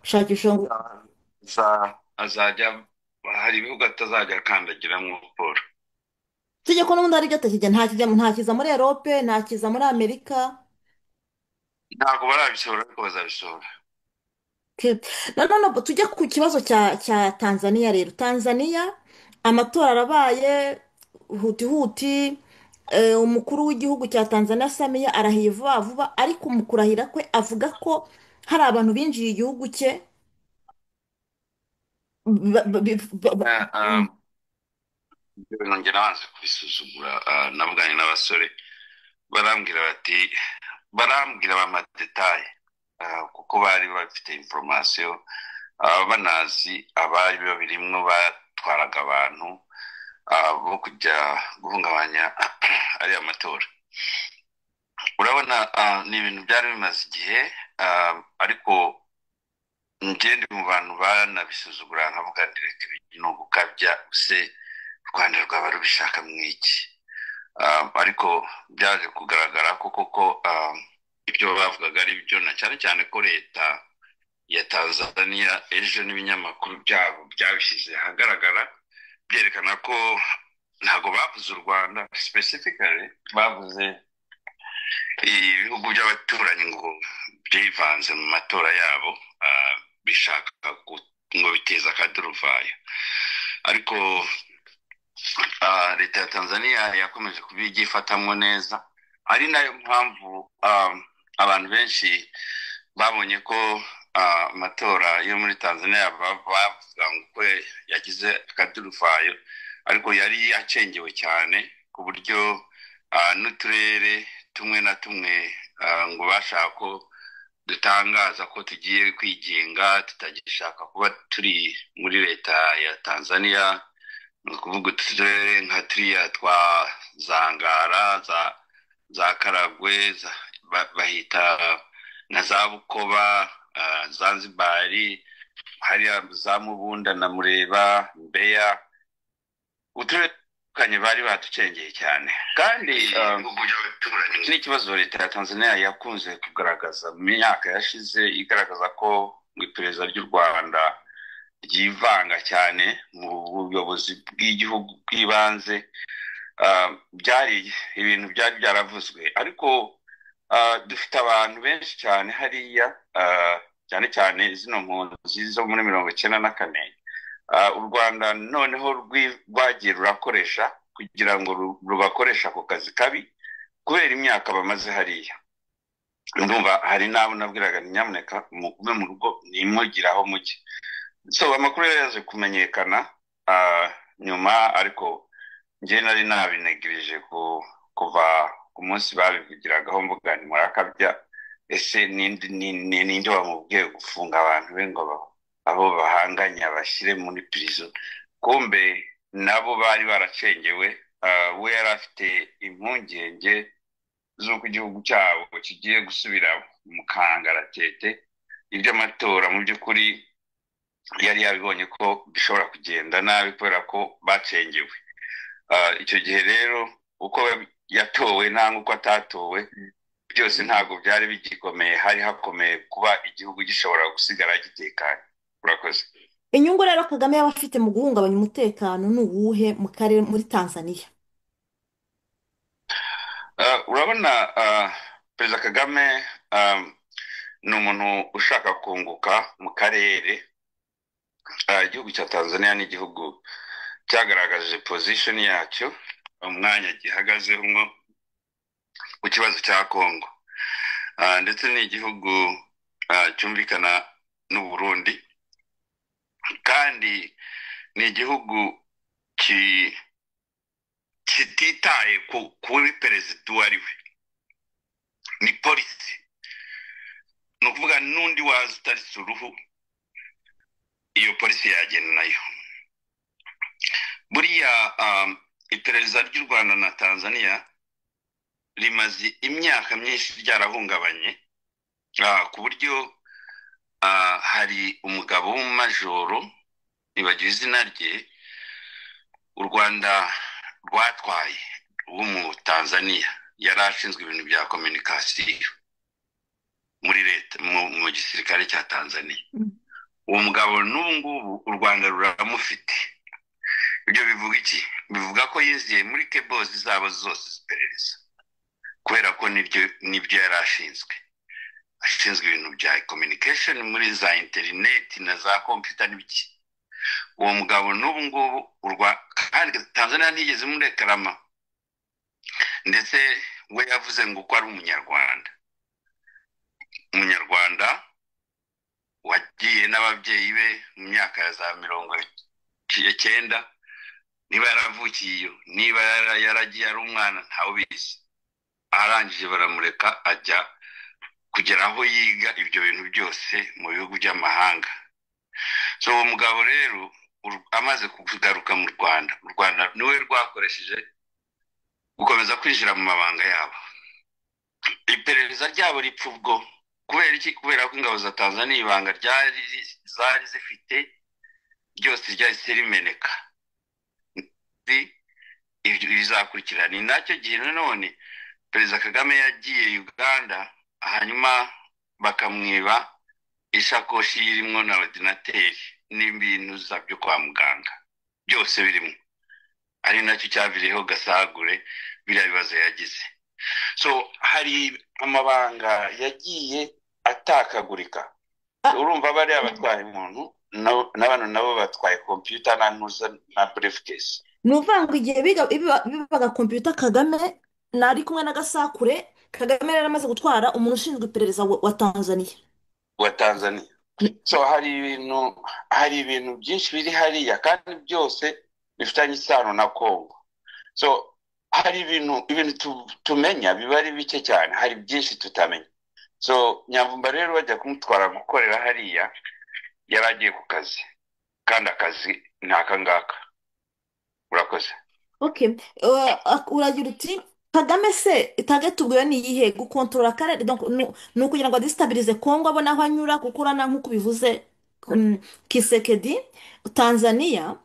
shakisha ngo azajya hari ibihugu atazajya akandagiramo Paul. itegeko n'ubundi ari ryo atakijya, ntakiza muri Erope, ntakiza muri Amerika. Ntabwo barabisohora ariko bazabisohora. Okay. Nanone tujye ku kibazo cya Tanzania rero. Tanzania amatora arabaye huti huti. Umukuru w'igihugu cya Tanzania Samia arahiye vuba vuba, ariko mu kurahira kwe avuga ko hari abantu binjiye igihugu cye. ba- ba- ba- ba- Eh, um, Nongera banze kubisuzugura, navuganye n'abasore barambwira bati barambwira amadetaye, kuko bari bafite inforomasiyo, banazi abari babirimwo batwaraga abantu bo kujya guhungabanya ariya matora. Urabona, ni ibintu byari bimaze igihe, ariko njye ndi mu bantu banabisuzugura nkavuga ndi reka ibi ni ugukabya se u Rwanda rwaba rubishaka mwiki. Ariko byaje kugaragara ko koko ibyo bavugaga ari byo, na cyane cyane ko leta ya Tanzania ejo n'ibinyamakuru byabo byabishyize ahagaragara byerekana ko ntabwo bavuze u Rwanda specifically, bavuze ibihugu by'abaturanyi ngo byivanze mu matora yabo, bishaka ngo biteza akaduruvayo. Ariko leta ya Tanzania yakomeje kubyifatamwo neza, ari nayo mpamvu abantu benshi babonye ko amatora yo muri Tanzania bavuga ngo yagize akaduruvayo, ariko yari acengewe cyane ku buryo n'uturere tumwe na tumwe ngo bashaka ko dutangaza ko tugiye kwigenga, tutagishaka kuba turi muri leta ya Tanzania. Ni ukuvuga uturere nka turiya twa Zangara, za Karagwe, bahita na za Bukoba, Zanzibari, hariya za Mubunda na Mureba, Mbeya, uturere kanye bari baducengeye cyane. Kandi iki ni ikibazo leta ya Tanzania yakunze kugaragaza mu myaka yashize, igaragaza ko mu iperereza ry'u Rwanda ryivanga cyane mu buyobozi bw'igihugu bw'ibanze. Byari ibintu byari byaravuzwe, ariko dufite abantu benshi cyane hariya, cyane cyane zino mpunzi zo muri 1994. U Rwanda noneho rwagiye rurakoresha kugira ngo rubakoresha ako kazi kabi kubera imyaka bamaze hariya. Ndumva hari n'abo nabwiraga nyamuneka mugume mu rugo nimugire aho mujye. So amakuru yaje kumenyekana nyuma, ariko njye nari nabinegirije kuva ku munsi babivugiragaho mvuga ni murakabya, ese ninde wamubwiye gufunga abantu be ngo abo bahanganya bashyire muri prison? Kumbe nabo bari baracengewe. We yari afite impungenge z'uko igihugu cyabo kigiye gusubira mu kangaratete. Iby'amatora mu by'ukuri yari yabibonye ko bishobora kugenda nabi kubera ko bacengewe. Icyo gihe rero uko yatowe nangwa uko atatowe, byose ntabwo byari bigikomeye, hari hakomeye kuba igihugu gishobora gusigara gitekanye. Urakoze. inyungu rero Kagame yaba afite mu guhungabanya umutekano ni uwuhe mu karere muri Tanzania? Urabona, perezida Kagame ni umuntu ushaka kunguka mu karere. Igihugu cya Tanzania ni igihugu cyagaragaje position yacyo, umwanya gihagazeho ku kibazo cya Congo, ndetse ni igihugu cyumvikana n'u Burundi, kandi ni igihugu kititaye kuri perezida uwo ari we, ni polisi. Ni ukuvuga n'undi waza utaritse uruhu, iyo polisi yagenda nayo. Buriya iperereza ry'u Rwanda na Tanzania rimaze imyaka myinshi ryarahungabanye, ku buryo hari umugabo w'umumajoro nibagiwe izina rye, u Rwanda rwatwaye w'umu Tanzania, yari ashinzwe ibintu bya communication muri leta mu gisirikare cya Tanzania. uwo mugabo n'ubu ngubu u Rwanda ruramufite. Ibyo bivuga iki? Bivuga ko yiziye muri kebozi zabo zose ziperereza, kubera ko nibyo yari ashinzwe ibintu bya communication muri za interineti na za computer n'ibiki. Uwo mugabo n'ubu ngubu kandi Tanzania ntigeze murekarama, ndetse we yavuze ngo ko ari umunyarwanda wagiye n'ababyeyi be mu myaka ya za 90, niba yaravukiye iyo, niba yaragiye ari umwana ntawe ubizi. Arangije baramureka ajya kugera aho yiga ibyo bintu byose mu bihugu by'amahanga. So uwo mugabo rero amaze kugaruka mu Rwanda, u Rwanda niwe rwakoresheje gukomeza kwinjira mu mabanga yabo. Iperereza ryabo ripfa ubwo. Kubera iki? Kubera ko ingabo za Tanzania ibanga zari zifite byose ryahise rimeneka. Ibyo bizakurikira ni nacyo gihe nanone Perezida Kagame yagiye Uganda, hanyuma bakamwiba ishakoshi irimo na ordinateri n'ibintu byo kwa muganga byose birimo, ari nacyo cyaviriyeho Gasagure biriya bibazo yagize. So hari amabanga yagiye atakagurika. Urumva bari abatwaye umuntu n'abantu nabo batwaye computer na briefcase. Nuvanga igihe bibaga computer Kagame nari kumwe na Gasakure, Kagame yari amaze gutwara umuntu ushinzwe iperereza wa Tanzania. So hari ibintu byinshi biri hariya, kandi byose bifitanye isano na Kongo. So hari ibintu tumenya biba ari bike cyane, hari byinshi tutamenya. So Nyamvumba rero bajya kumutwara gukorera hariya, yaragiye ku kazi, kandi akazi ni akangaka. Urakoze. Okay. Uragira uti Kagame se target ubwo ni iyihe? Gukontorora akarere, donc ni ukugira ngo adestabilize Kongo abona aho anyura, kuko urana nk'uko bivuze Kisekedi Tanzania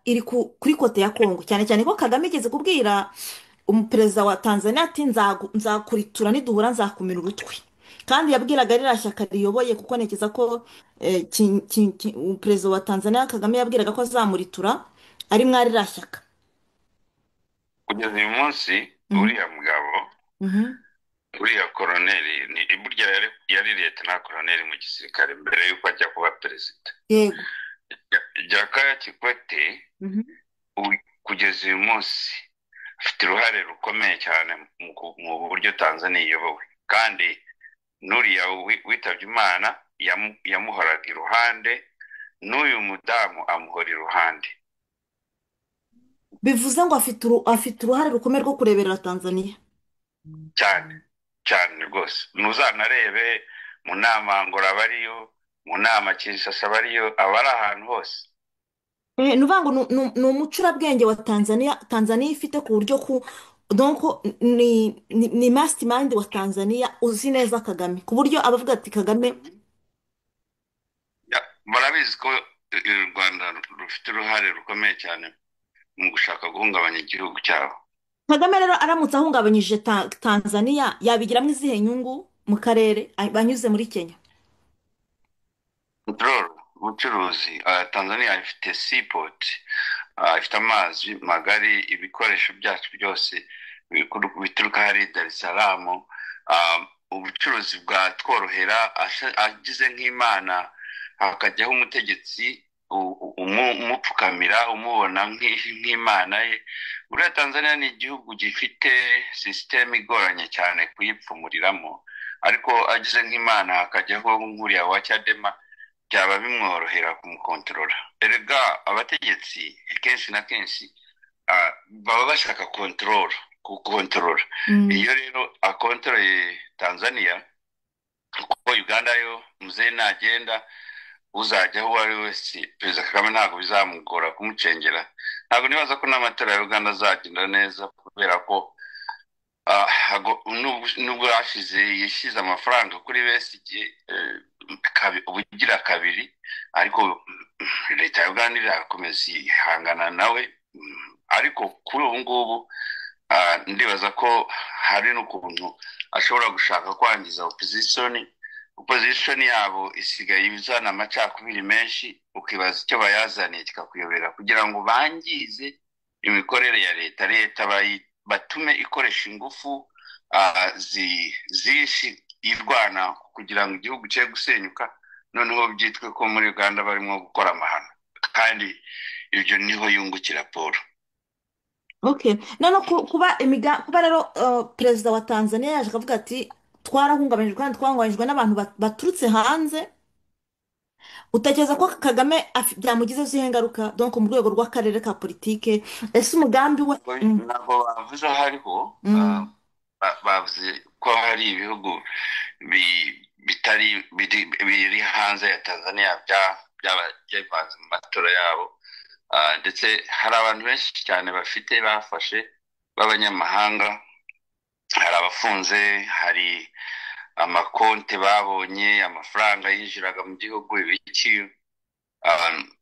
iri kuri kote ya Kongo, cyane cyane ko Kagame igeze kubwira umuperezida wa Tanzania ati nzakuritura niduhura nzakumira urutwe, kandi yabwiraga ririya shyaka riyoboye, kuko ntekereza ko perezida wa Tanzania Kagame yabwiraga ko azamuritura ari mwari ririya shyaka. Kugeza uyu munsi uriya mugabo, uriya koroneri, burya yari leta koroneri mu gisirikare mbere y'uko ajya kuba perezida. Yego. Jakaya Kikwete kugeza uyu munsi afite uruhare rukomeye cyane mu buryo Tanzania iyobowe, kandi n'uriya witabye Imana yamuhoraga iruhande, n'uyu mudamu amuhora iruhande. Bivuze ngo afite uruhare rukomeye rwo kureberera Tanzania cyane rwose. Ntuzanarebe mu nama Angola bariyo, mu nama Kinshasa bariyo, aba ari ahantu hose. ni uvuga ngo ni umucurabwenge wa Tanzania ifite ku buryo donc ni mastermind wa Tanzania uzi neza Kagame, ku buryo abavuga ati Kagame. Barabizi ko u Rwanda rufite uruhare rukomeye cyane mu gushaka guhungabanya igihugu cyabo. Kagame rero aramutse ahungabanyije Tanzania yabigiramo izihe nyungu mu karere banyuze muri Kenya? Ubucuruzi. Tanzania ifite seaport, ifite amazi magari, ibikoresho byacu byose bituruka hari Dar es Salaam. Ubucuruzi bwatworohera agize nk'Imana hakajyaho umutegetsi umupfukamira umubona nk'Imana ye. Buriya Tanzania ni igihugu gifite sisiteme igoranye cyane kuyipfumuriramo, ariko agize nk'Imana hakajyaho nk'uriya wa Chadema byaba bimworohera kumukontorora. Erega abategetsi kenshi na kenshi baba bashaka gukontorora. Iyo rero akontoreye Tanzania, kuko Uganda yo muzehe nagenda uzajyaho uwo ari wese, Perezida Kagame ntabwo bizamugora kumucengera. Ntabwo nibaza ko n'amatora ya Uganda azagenda neza, kubera ko nubwo yashyize amafaranga kuri Besigye ubugira kabiri, ariko leta ya Uganda irakomeza ihangana nawe. Ariko kuri ubu ngubu ndibaza ko hari n'ukuntu ashobora gushaka kwangiza opposition opposition yabo isigaye izana amacakubiri menshi, ukibaza icyo bayazaniye kikakuyobera, kugira ngo bangize imikorere ya leta batume ikoresha ingufu zishi irwana kugira ngo igihugu cye gusenyuka, noneho byitwe ko muri Uganda barimo gukora amahano, kandi ibyo niho yungukira Paul. okay, none kuba rero perezida wa Tanzania yaje akavuga ati twarahungabanyijwe kandi twahungabanyijwe n'abantu baturutse hanze, utekereza ko Kagame byamugizeho izihe ngaruka donc mu rwego rw'akarere ka politike, ese umugambi we Ntabwo bavuze aho ariho, bavuze ko hari ibihugu biri hanze ya Tanzania byavanze mu matora yabo, ndetse hari abantu benshi cyane bafashe b'abanyamahanga, hari abafunze, hari amakonti babonye amafaranga yinjiraga mu gihugu, ibiki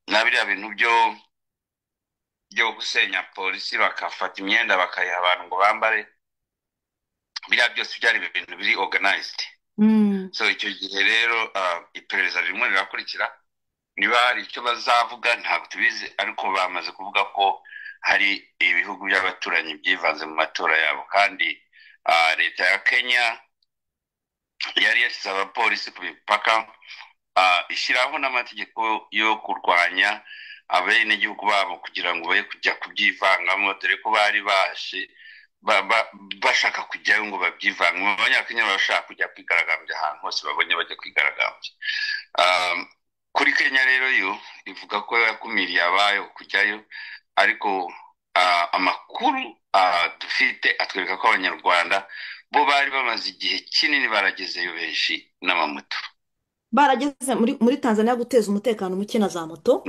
na biriya bintu byo gusenya polisi bakafata imyenda bakayiha abantu ngo bambare, biriya byose byari ibintu biri organized. So icyo gihe rero iperereza ririmo rirakurikira, niba hari icyo bazavuga ntabwo tubizi, ariko bamaze kuvuga ko hari ibihugu by'abaturanyi byivanze mu matora yabo, kandi leta ya Kenya yari yashyize abapolisi ku mipaka, ishyiraho n'amategeko yo kurwanya abenegihugu babo kugira ngo baye kujya kubyivangamo, dore ko bari bashaka kujyayo ngo babyivangamo. Abanyakenya bashaka kujya kwigaragambya ahantu hose babonye bajya kwigaragambya. Kuri Kenya rero yo ivuga ko yakumiriye abayo kujyayo, ariko amakuru dufite atwereka ko abanyarwanda bo bari bamaze igihe kinini baragezeyo benshi n'amamoto, barageze muri Tanzania guteza umutekano muke na za moto.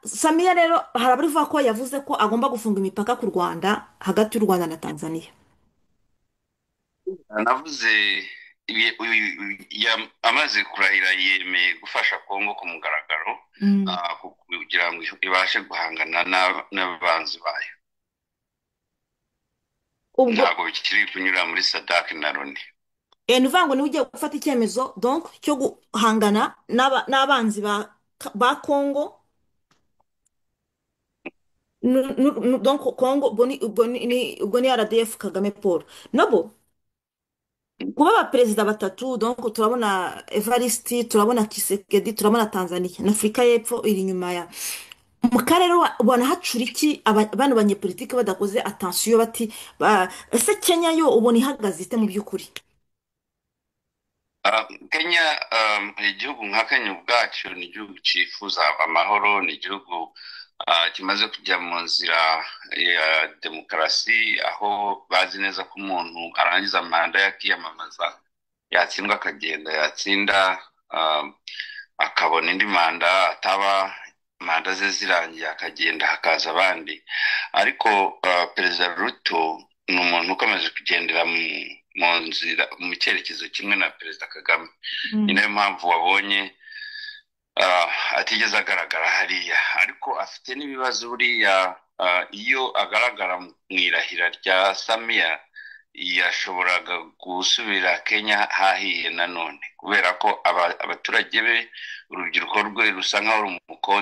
Samia rero hari abarivuga ko yavuze ko agomba gufunga imipaka ku Rwanda, hagati y'u Rwanda na Tanzania. navuze amaze kurahira yemeye gufasha Kongo ku mugaragaro, kugira ngo ibashe guhangana n'abanzi bayo. Ntabwo bikiri kunyura muri SADC na Loni. Ni ukuvuga ngo niwe ugiye gufata icyemezo donc cyo guhangana n'abanzi ba Kongo. Donc Kongo ubwo ni RDF Kagame Paul nabo kuba abaperezida batatu, donc turabona Evariste, turabona Tshisekedi, turabona Tanzania na Afurika y'Epfo iri inyuma ya mu karere. ubona hacura iki bano banyepolitike badakoze attention bati ese Kenya yo ubona ihagaze ite mu by'ukuri? Kenya, igihugu nka Kenya ubwacyo ni igihugu cyifuza amahoro, ni igihugu kimaze kujya mu nzira ya demokarasi, aho bazi neza ko umuntu arangiza manda yakiyamamaza, yatsindwa akagenda, yatsinda akabona indi manda, ataba manda ze zirangiye akagenda hakaza abandi. Ariko perezida Ruto ni umuntu ukomeje kugendera mu nzira mu cyerekezo kimwe na perezida Kagame. Ni nayo mpamvu wabonye atigeze agaragara hariya, ariko afite n'ibibazo buriya. Iyo agaragara mu irahira rya Samia yashoboraga gusubira Kenya hahiye nanone, kubera ko abaturage be, urubyiruko rwe rusa nkaho rumukonje.